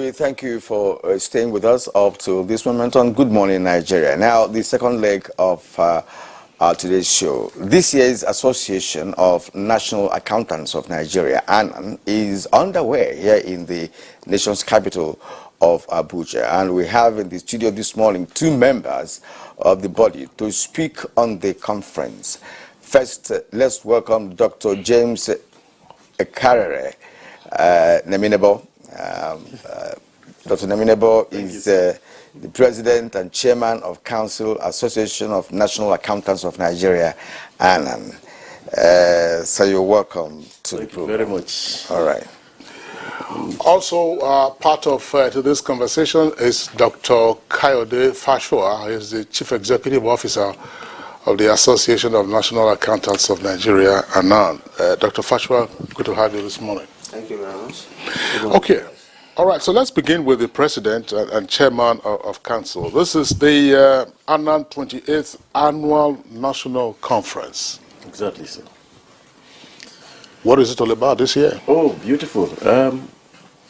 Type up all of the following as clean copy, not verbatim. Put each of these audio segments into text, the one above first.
we thank you for staying with us up to this moment on Good Morning Nigeria. Now, the second leg of today's show. This year's Association of National Accountants of Nigeria, ANAN, is underway here in the nation's capital of Abuja. And we have in the studio this morning two members of the body to speak on the conference. First, let's welcome Dr. James Ekarere Neminebo. Dr. Neminebo is the President and Chairman of Council Association of National Accountants of Nigeria, ANAN. So you're welcome to the program. Thank you very much. All right. Also, part of to this conversation is Dr. Kayode Fashua. He is the Chief Executive Officer of the Association of National Accountants of Nigeria, ANAN. Dr. Fashua, good to have you this morning. Thank you very much. Okay. All right, so let's begin with the President and Chairman of Council. This is the ANAN 28th Annual National Conference. Exactly, sir. What is it all about this year? Oh, beautiful.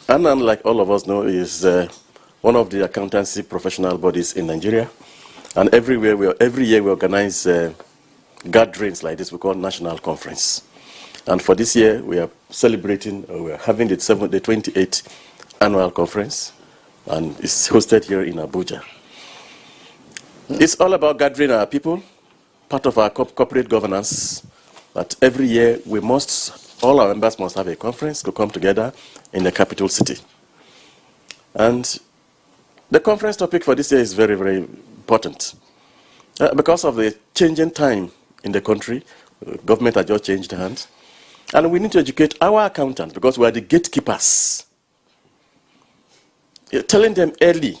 ANAN, like all of us know, is one of the accountancy professional bodies in Nigeria. And every year we organize gatherings like this we call National Conference. And for this year, we are celebrating, we are having the 28th Annual Conference, and it's hosted here in Abuja. It's all about gathering our people, part of our corporate governance, that every year all our members must have a conference to come together in the capital city. And the conference topic for this year is very, very important. Because of the changing time in the country, government has just changed hands, and we need to educate our accountants because we are the gatekeepers. Telling them early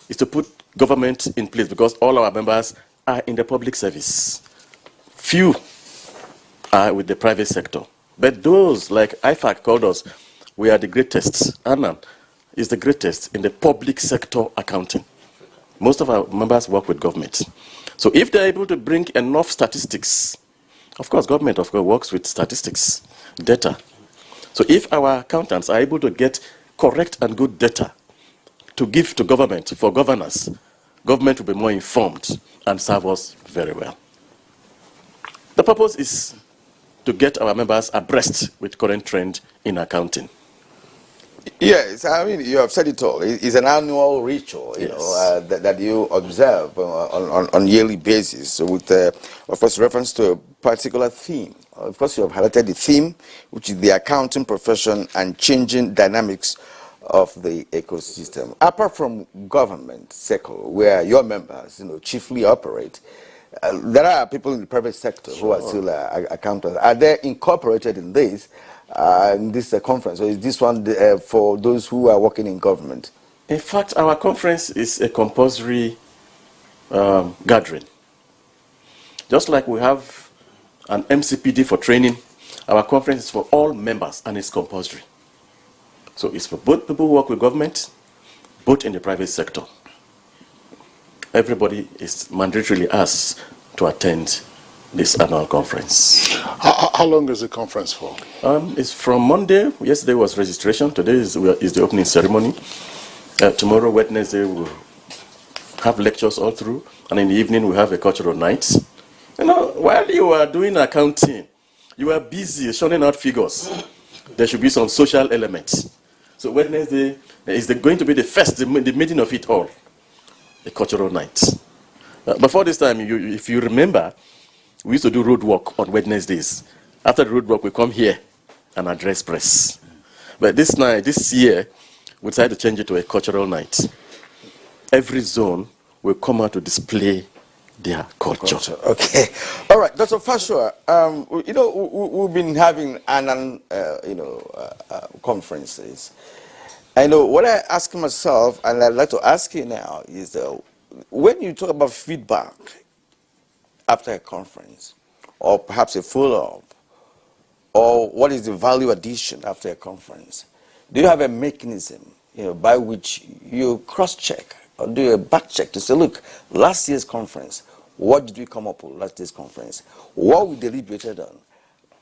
is to put government in place because all our members are in the public service. Few are with the private sector. But those, like IFAC called us, we are the greatest. ANAN is the greatest in the public sector accounting. Most of our members work with government. So if they're able to bring enough statistics, of course, government works with statistics, data. So if our accountants are able to get correct and good data to give to government for governance, government will be more informed and serve us very well. The purpose is to get our members abreast with current trend in accounting. Yes, I mean, you have said it all. It's an annual ritual, you know, that you observe on yearly basis with, of course, reference to a particular theme. Of course, you have highlighted the theme, which is the accounting profession and changing dynamics of the ecosystem. Apart from government sector, where your members, chiefly operate, there are people in the private sector who are still accountants. Are they incorporated in this conference, or is this one for those who are working in government? In fact, our conference is a compulsory gathering. Just like we have an MCPD for training, our conference is for all members and it's compulsory. So it's for both people who work with government, both in the private sector. Everybody is mandatorily asked to attend this annual conference. How long is the conference for? It's from Monday. Yesterday was registration. Today is the opening ceremony. Tomorrow, Wednesday, we'll have lectures all through. And in the evening, we have a cultural night. While you are doing accounting, you are busy showing out figures. There should be some social elements. So Wednesday is going to be the meeting of it all, a cultural night. Before this time, if you remember, we used to do road walk on Wednesdays. After the road walk, we come here and address press. But this year, we decided to change it to a cultural night. Every zone will come out to display their culture. Okay. All right, Dr. Fashua, we've been having ANAN, conferences. I know what I ask myself, and I'd like to ask you now, is when you talk about feedback after a conference, or perhaps a follow-up, or what is the value addition after a conference, do you have a mechanism, by which you cross-check or do a back-check to say, look, last year's conference, what did we come up with last year's conference? What we deliberated on?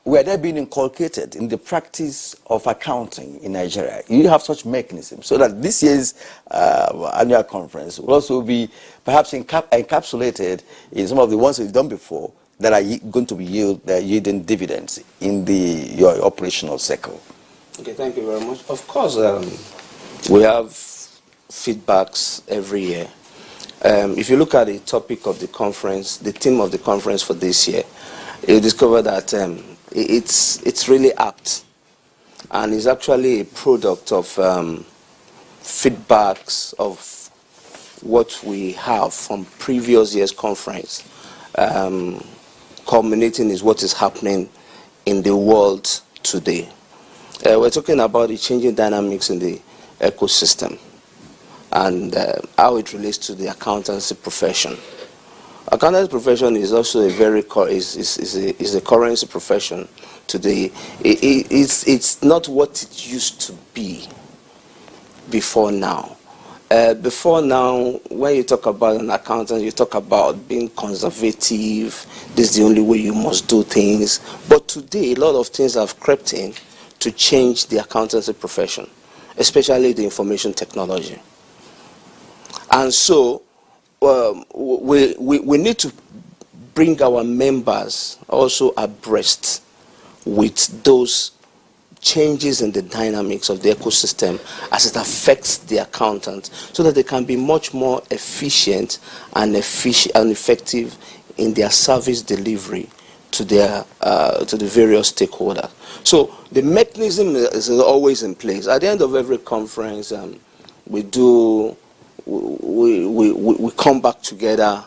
were they being inculcated in the practice of accounting in Nigeria? You have such mechanisms so that this year's annual conference will also be perhaps encapsulated in some of the ones we've done before that are going to be yielding dividends in your operational cycle. Okay, thank you very much. Of course, we have feedbacks every year. If you look at the topic of the conference, the theme of the conference for this year, you'll discover that it's really apt, and it's actually a product of feedbacks of what we have from previous year's conference, culminating is what is happening in the world today. We're talking about the changing dynamics in the ecosystem and how it relates to the accountancy profession. Accountancy profession is also a very is a currency profession today. It's not what it used to be before now. Before now, when you talk about an accountant, you talk about being conservative. This is the only way you must do things. But today, a lot of things have crept in to change the accountancy profession, especially the information technology. And so we need to bring our members also abreast with those changes in the dynamics of the ecosystem as it affects the accountant, so that they can be much more efficient and effective in their service delivery to their to the various stakeholders. So the mechanism is always in place. At the end of every conference, we come back together.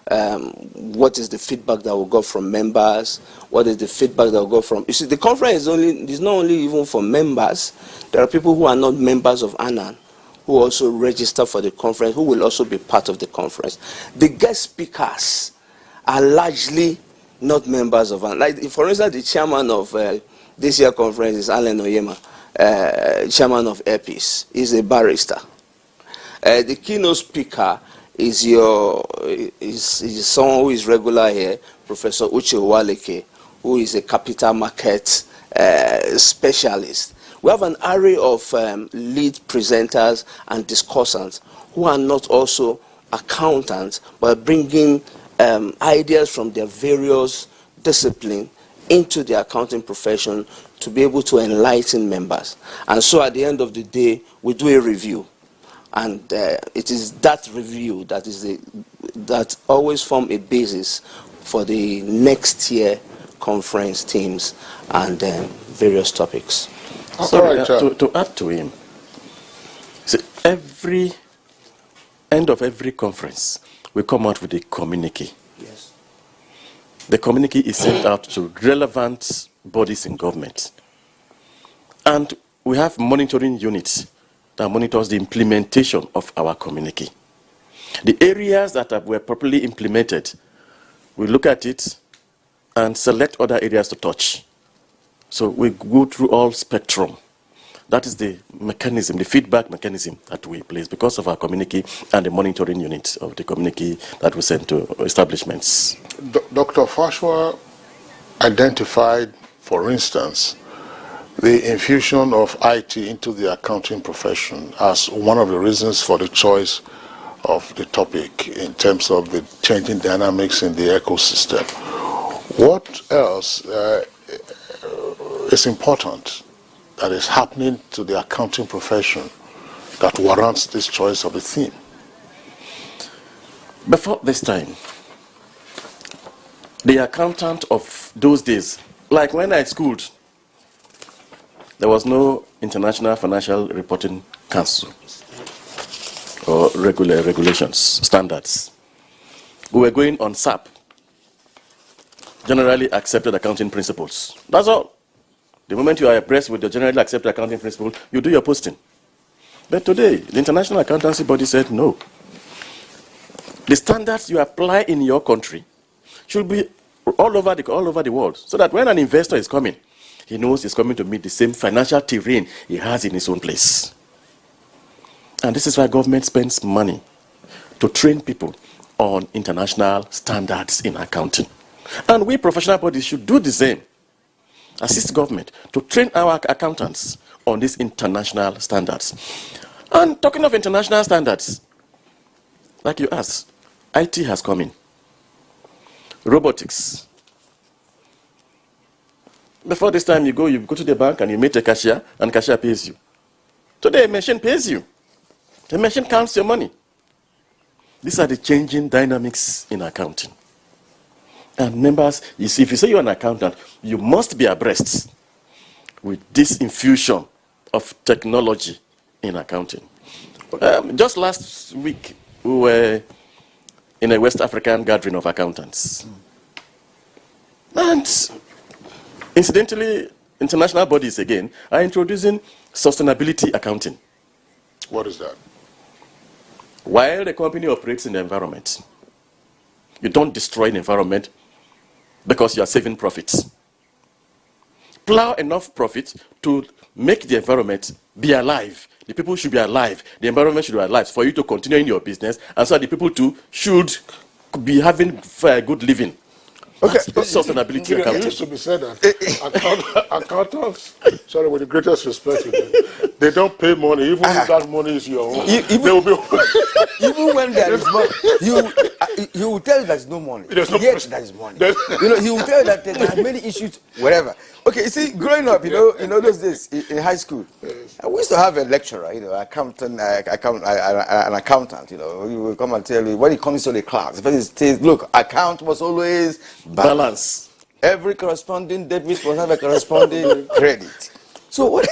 What is the feedback that we got from members? What is the feedback that we got from... You see, the conference is not only even for members. There are people who are not members of ANAN who also register for the conference, who will also be part of the conference. The guest speakers are largely not members of ANAN. Like, for instance, the chairman of this year's conference is Alan Oyema, chairman of Airpeace. He's a barrister. The keynote speaker is someone who is regular here, Professor Uche Waleke, who is a capital market specialist. We have an array of lead presenters and discussants who are not also accountants, but bringing ideas from their various disciplines into the accounting profession to be able to enlighten members. And so at the end of the day, we do a review. And it is that review that always form a basis for the next year conference themes and various topics. Sorry, to add to him, see, every end of every conference, we come out with a communique. Yes. The communique is sent out to relevant bodies in government. And we have monitoring units that monitors the implementation of our communique. The areas that were properly implemented, we look at it and select other areas to touch. So we go through all spectrum. That is the mechanism, the feedback mechanism that we place because of our communique and the monitoring unit of the communique that we send to establishments. Dr. Fashwa identified, for instance, the infusion of IT into the accounting profession as one of the reasons for the choice of the topic in terms of the changing dynamics in the ecosystem. What else is important that is happening to the accounting profession that warrants this choice of the theme? Before this time, the accountant of those days, like when I schooled, there was no International Financial Reporting Council or regulations, standards. We were going on SAP, Generally Accepted Accounting Principles. That's all. The moment you are abreast with the Generally Accepted Accounting Principles, you do your posting. But today, the International Accountancy Body said no. The standards you apply in your country should be all over the world, so that when an investor is coming, he knows he's coming to meet the same financial terrain he has in his own place. And this is why government spends money to train people on international standards in accounting. And we professional bodies should do the same. assist government to train our accountants on these international standards. And talking of international standards, like you asked, IT has come in. Robotics. Before this time, you go to the bank and you meet a cashier, and cashier pays you. Today, a machine pays you. The machine counts your money. These are the changing dynamics in accounting. And members, you see, if you say you're an accountant, you must be abreast with this infusion of technology in accounting. Just last week, we were in a West African gathering of accountants. And incidentally, international bodies again are introducing sustainability accounting. What is that? While the company operates in the environment, you don't destroy the environment because you are saving profits. Plow enough profit to make the environment be alive. The people should be alive. The environment should be alive for you to continue in your business, and so the people too should be having good living. Okay. That's sustainability It accounting. used to be said that accountants, sorry, with the greatest respect to them, they don't pay money, even if that money is your own. They will be Even when there is money, he will tell you there's no money. There's no Yet money. there is money. There's- You know, he will tell you that there are many issues, whatever. Okay, you see, growing up, you know those days in high school, we used to have a lecturer, an accountant, you know, he will come and tell you when he comes to the class. The person says, look, account must always balance. Every corresponding debit must have a corresponding credit. So what,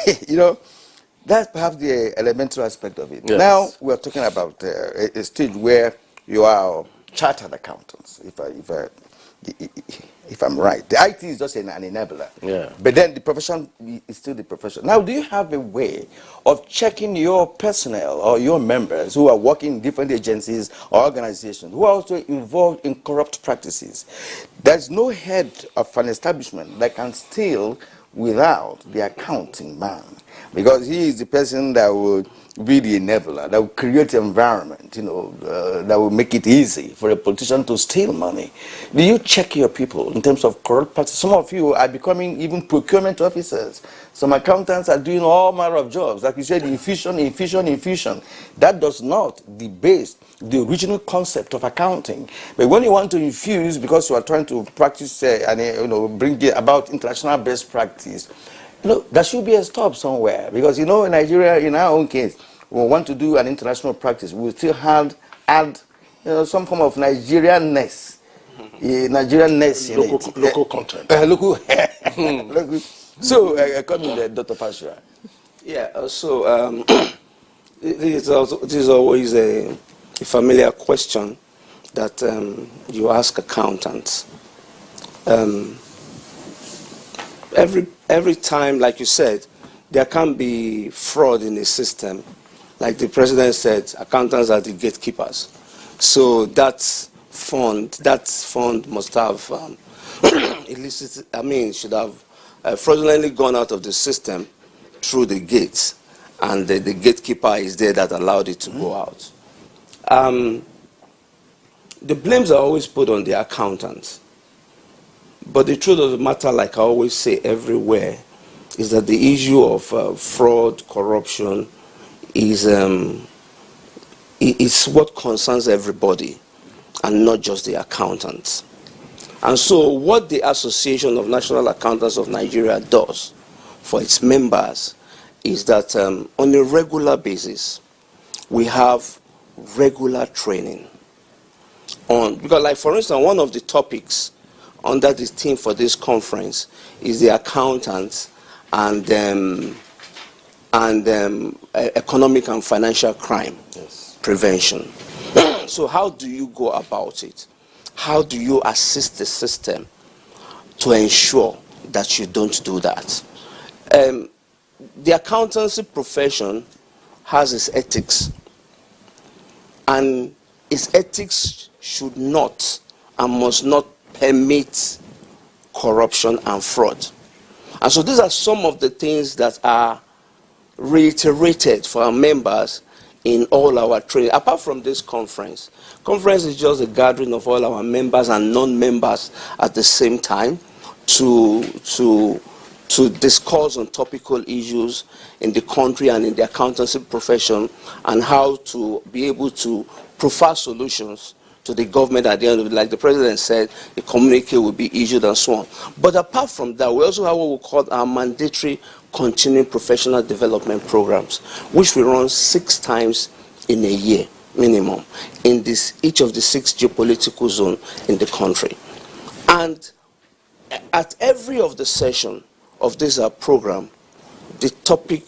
that's perhaps the elemental aspect of it. Yes. Now we're talking about a stage where you are chartered accountants, if I'm right. The IT is just an enabler. Yeah. But then the profession is still the profession. Now, do you have a way of checking your personnel or your members who are working in different agencies or organizations who are also involved in corrupt practices? There's no head of an establishment that can steal without the accounting man, because he is the person that will be the enabler, that will create an environment, that will make it easy for a politician to steal money. Do you check your people in terms of corrupt practice? Some of you are becoming even procurement officers. Some accountants are doing all manner of jobs. Like you said, infusion. That does not debase the original concept of accounting. But when you want to infuse, because you are trying to practice bring it about international best practice, there should be a stop somewhere, because in Nigeria, in our own case, we want to do an international practice. We still add some form of Nigerianness, local content. Local. So, come in there, Dr. Fashua. Yeah, so this is always a familiar question that you ask accountants. Every time, like you said, there can be fraud in the system. Like the president said, accountants are the gatekeepers. So that fund must have should have fraudulently gone out of the system through the gates, and the gatekeeper is there that allowed it to go out. The blames are always put on the accountants. But the truth of the matter, like I always say everywhere, is that the issue of fraud, corruption is what concerns everybody and not just the accountants. And so what the Association of National Accountants of Nigeria does for its members is that on a regular basis, we have regular training. Because like for instance, one of the topics under the theme for this conference is the accountants and economic and financial crime prevention. So how do you go about it? How do you assist the system to ensure that you don't do that? The accountancy profession has its ethics, and its ethics should not and must not permit corruption and fraud. And so these are some of the things that are reiterated for our members in all our training. Apart from this conference is just a gathering of all our members and non-members at the same time to to discuss on topical issues in the country and in the accountancy profession, and how to be able to provide solutions to the government at the end of it. Like the president said, the communique will be issued and so on. But apart from that, we also have what we call our mandatory continuing professional development programs, which we run 6 times in a year minimum in each of the 6 geopolitical zones in the country. And at every of the session of this program, the topic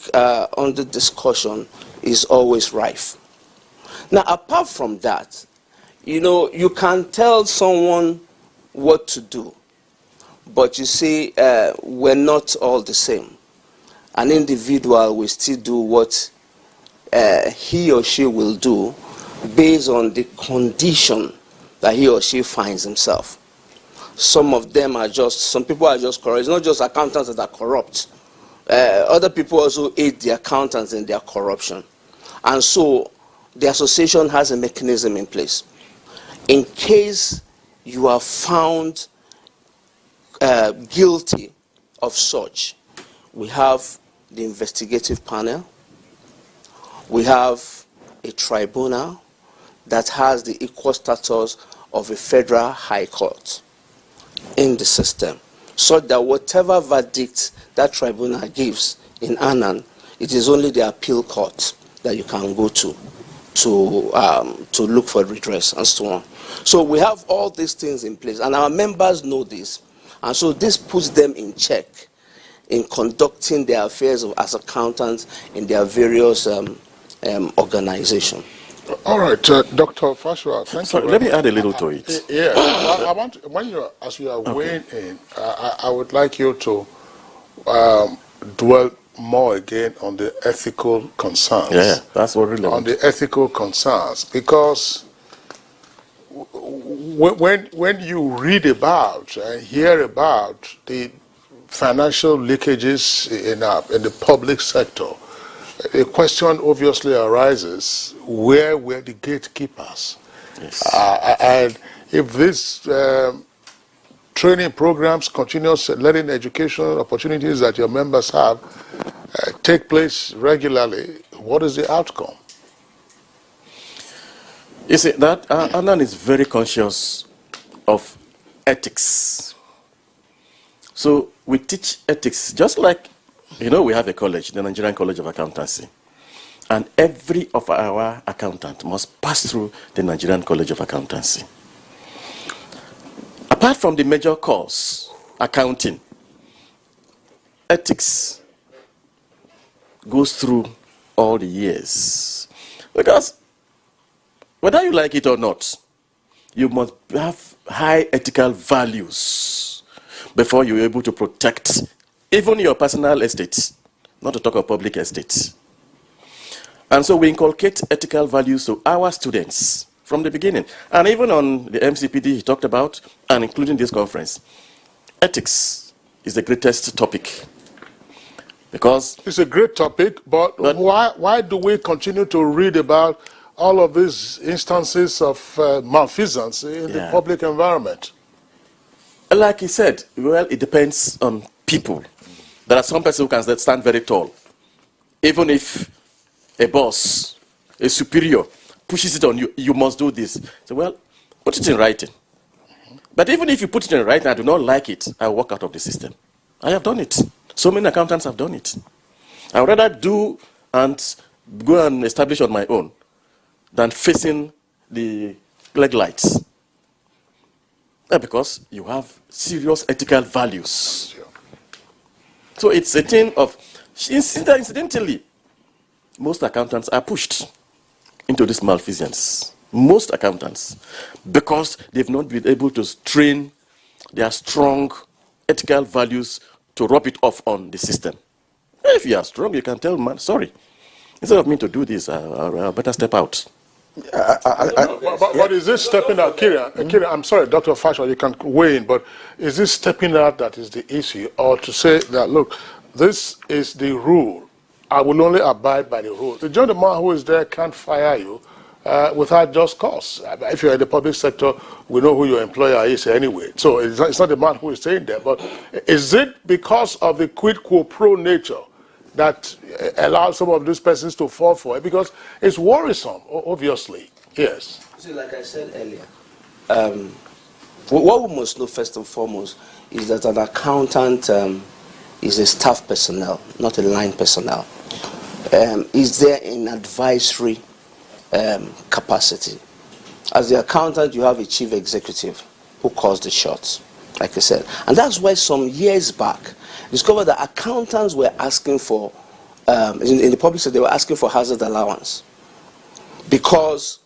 under discussion is always rife. Now, apart from that, you know, you can tell someone what to do, but you see, we're not all the same. An individual will still do what he or she will do based on the condition that he or she finds himself. Some people are just corrupt. It's not just accountants that are corrupt. Other people also aid the accountants in their corruption. And so the association has a mechanism in place. In case you are found guilty of such, we have the investigative panel. We have a tribunal that has the equal status of a federal high court in the system, so that whatever verdict that tribunal gives in ANAN, it is only the appeal court that you can go to look for redress and so on. So we have all these things in place, and our members know this, and so this puts them in check in conducting their affairs as accountants in their various organizations. All right, Dr. Fashua, thank you. Let me add a little to it. Yeah, I want, as you are weighing in, I would like you to dwell more again on the ethical concerns. Yeah, that's what really. On the ethical concerns, because when you read about and hear about the financial leakages in the public sector, a question obviously arises: where were the gatekeepers? Yes. And if this training programs, continuous learning educational opportunities that your members have take place regularly, what is the outcome? You see, that ANAN is very conscious of ethics. So we teach ethics, just like, you know, we have a college, the Nigerian College of Accountancy. And every of our accountants must pass through the Nigerian College of Accountancy. Apart from the major course, accounting, ethics goes through all the years. Because whether you like it or not, you must have high ethical values before you're able to protect even your personal estate, not to talk of public estates. And so we inculcate ethical values to our students from the beginning. And even on the MCPD he talked about, and including this conference, ethics is the greatest topic. Because it's a great topic, but why do we continue to read about all of these instances of malfeasance in the public environment? Like he said, well, it depends on people. There are some persons who can stand very tall. Even if a boss, a superior, pushes it on you, you must do this. So, well, put it in writing. But even if you put it in writing, I do not like it, I walk out of the system. I have done it. So many accountants have done it. I would rather do and go and establish on my own than facing the leg lights. Because you have serious ethical values. So it's a thing of, incidentally, most accountants are pushed into this malfeasance. Most accountants, because they've not been able to train their strong ethical values to rub it off on the system. If you are strong, you can tell, man, sorry. Instead of me to do this, I better step out. But is this stepping out, Kira, I'm sorry, Dr. Fashaw, you can weigh in, but is this stepping out that is the issue? Or to say that, look, this is the rule, I will only abide by the rule. The gentleman who is there can't fire you without just cause. If you're in the public sector, we know who your employer is anyway. So it's not the man who is saying that. But is it because of the quid pro quo nature that allows some of these persons to fall for it? Because it's worrisome, obviously. Yes. See, like I said earlier, what we must know first and foremost is that an accountant is a staff personnel, not a line personnel. Is there in advisory capacity. As the accountant, you have a chief executive who calls the shots, like I said. And that's why some years back, discovered that accountants were asking for, in the public sector, they were asking for hazard allowance. Because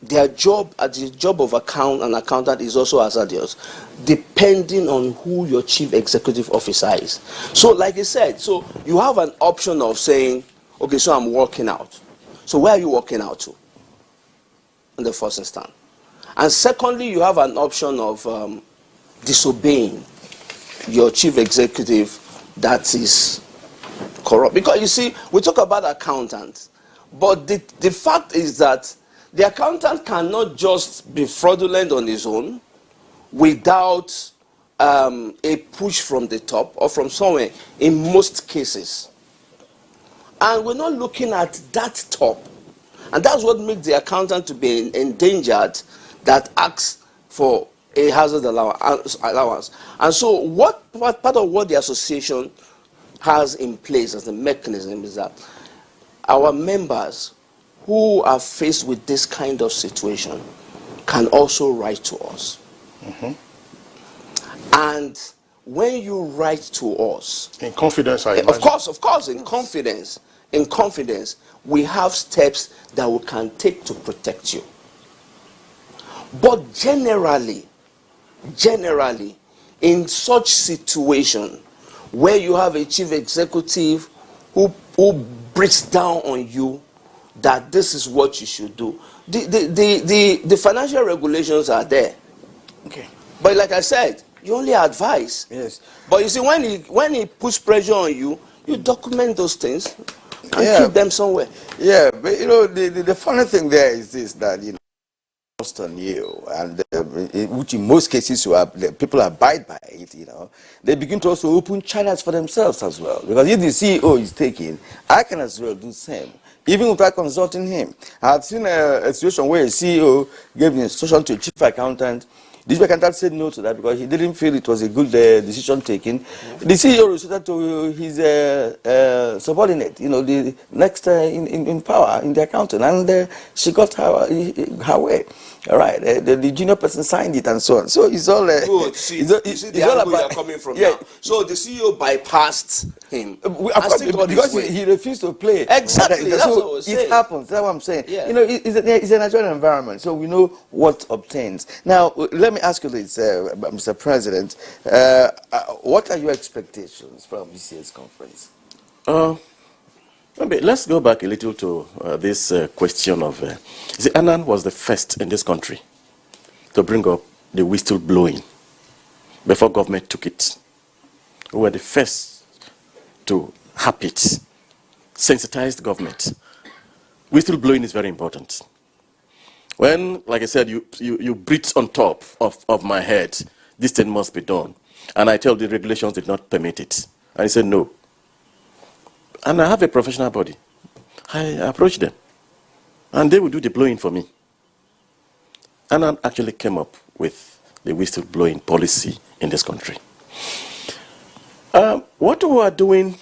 their job, the job of an accountant is also hazardous, depending on who your chief executive officer is. So like I said, so you have an option of saying, okay, so I'm working out. So where are you working out to? In the first instance. And secondly, you have an option of disobeying your chief executive that is corrupt. Because you see, we talk about accountants, but the fact is that the accountant cannot just be fraudulent on his own without a push from the top or from somewhere, in most cases. And we're not looking at that top. And that's what makes the accountant to be endangered that asks for a hazard allowance. And so what part of what the association has in place as a mechanism is that our members who are faced with this kind of situation can also write to us. Mm-hmm. And when you write to us, in confidence, I imagine. Of course, in confidence, we have steps that we can take to protect you. But generally, in such situation where you have a chief executive who breaks down on you that this is what you should do, the financial regulations are there. Okay. But like I said, you only advise. Yes. But you see, when he puts pressure on you, you document those things and keep them somewhere. Yeah, but you know, the funny thing there is this, that you know, on you, and which in most cases people abide by it, you know, they begin to also open channels for themselves as well. Because if the CEO is taking, I can as well do the same, even without consulting him. I've seen a situation where a CEO gave an instruction to a chief accountant. The chief accountant said no to that because he didn't feel it was a good decision taken. The CEO resorted to his subordinate, you know, the next in power in the accounting, and she got her way. All right, the junior person signed it and so on. So it's all good. See the angle you're coming from now. So the CEO bypassed him. Because he refused to play. Exactly. That's what I was saying. It happens. That's what I'm saying. Yeah. You know, it's a Nigerian environment, so we know what obtains. Now, let me ask you this, Mr. President. What are your expectations from this year's conference? Maybe let's go back a little to this question of, ANAN was the first in this country to bring up the whistle blowing before government took it. We were the first to have it, sensitize the government. Whistle blowing is very important. When, like I said, you breathe on top of my head, this thing must be done. And I tell the regulations did not permit it. And he said no. And I have a professional body. I approach them. And they will do the blowing for me. ANAN actually came up with the whistle blowing policy in this country. What we are doing...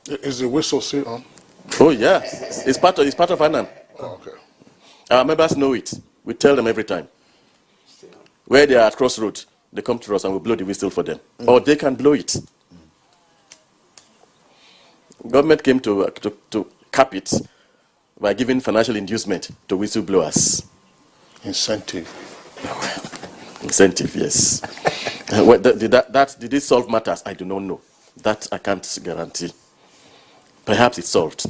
Is the whistle still on? Oh, yeah. It's part of ANAN. Oh, okay. Our members know it. We tell them every time. Where they are at crossroads, they come to us and we blow the whistle for them. Or they can blow it. Government came to cap it by giving financial inducement to whistleblowers. Incentive. Incentive, yes. Did it solve matters? I do not know. That I can't guarantee. Perhaps it solved.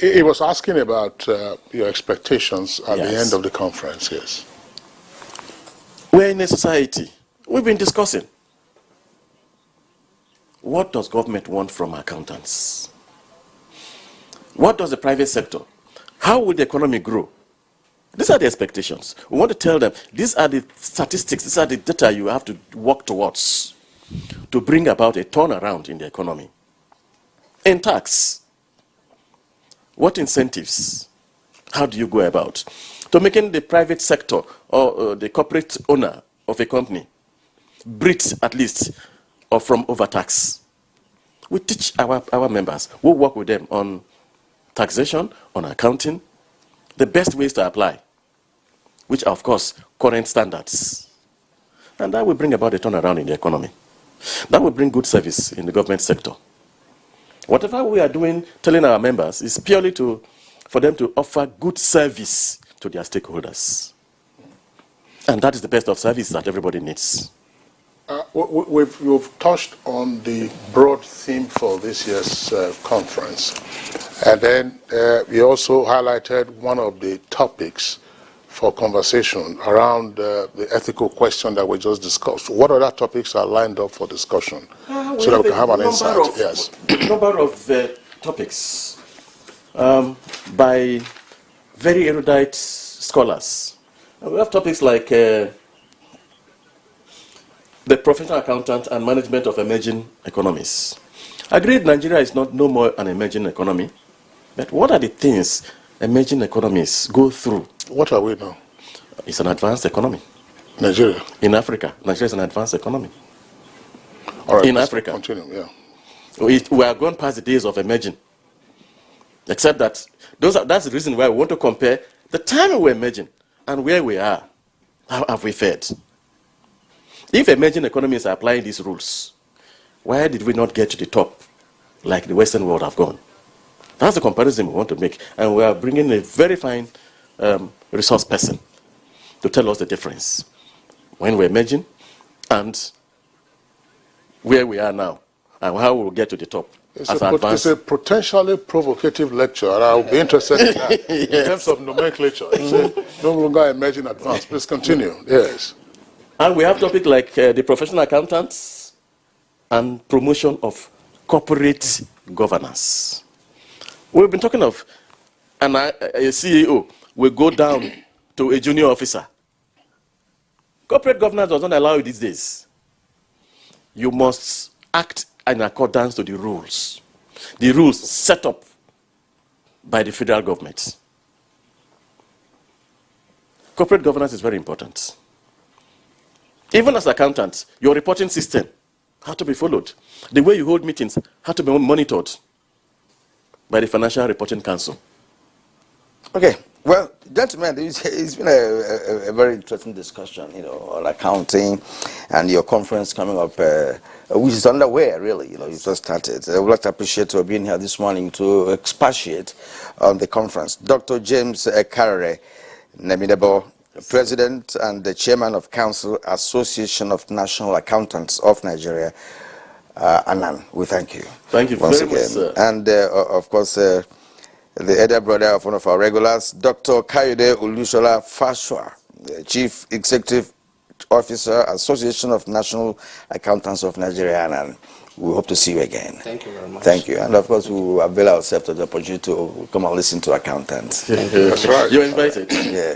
He was asking about your expectations at the end of the conference, yes. We're in a society. We've been discussing. What does government want from accountants? What does the private sector? How will the economy grow? These are the expectations. We want to tell them, these are the statistics, these are the data you have to work towards to bring about a turnaround in the economy. In tax, what incentives? How do you go about? To making the private sector or the corporate owner of a company breathe at least or from overtax. We teach our members, we work with them on taxation, on accounting, the best ways to apply, which are, of course, current standards. And that will bring about a turnaround in the economy. That will bring good service in the government sector. Whatever we are doing, telling our members, is purely for them to offer good service to their stakeholders. And that is the best of service that everybody needs. We've touched on the broad theme for this year's conference. And then we also highlighted one of the topics for conversation around the ethical question that we just discussed. What other topics are lined up for discussion so that we can have an insight? Yes. A number of topics by very erudite scholars. And we have topics like the professional accountant and management of emerging economies. Agreed, Nigeria is no more an emerging economy, but what are the things emerging economies go through? What are we now? It's an advanced economy. Nigeria? In Africa, Nigeria is an advanced economy. All right, in Africa. Continue, yeah. We are gone past the days of emerging. Except that that's the reason why we want to compare the time we were emerging and where we are. How have we fared? If emerging economies are applying these rules, why did we not get to the top like the Western world have gone? That's the comparison we want to make. And we are bringing a very fine resource person to tell us the difference when we're emerging and where we are now and how we'll get to the top. It's a potentially provocative lecture, and I'll be interested in that. Yes. In terms of nomenclature, it's no longer emerging advanced. Please continue. Yes. And we have topics like the professional accountants and promotion of corporate governance. We've been talking of a CEO will go down to a junior officer. Corporate governance does not allow you these days. You must act in accordance to the rules set up by the federal government. Corporate governance is very important. Even as accountants, your reporting system has to be followed. The way you hold meetings has to be monitored by the Financial Reporting Council. Okay. Well, gentlemen, it's been a very interesting discussion, on accounting and your conference coming up, which is underway, really. You just started. I would like to appreciate you being here this morning to expatiate on the conference. Dr. James Karare Nemidebo, President and the Chairman of Council Association of National Accountants of Nigeria, ANAN. We thank you. Thank you once very again. much, sir. And, of course, the elder brother of one of our regulars, Dr. Kayode Olusola Fashua, Chief Executive Officer, Association of National Accountants of Nigeria, and we hope to see you again. Thank you very much. Thank you. And of course, we will avail ourselves of the opportunity to come and listen to accountants. That's right. You're invited. Yeah.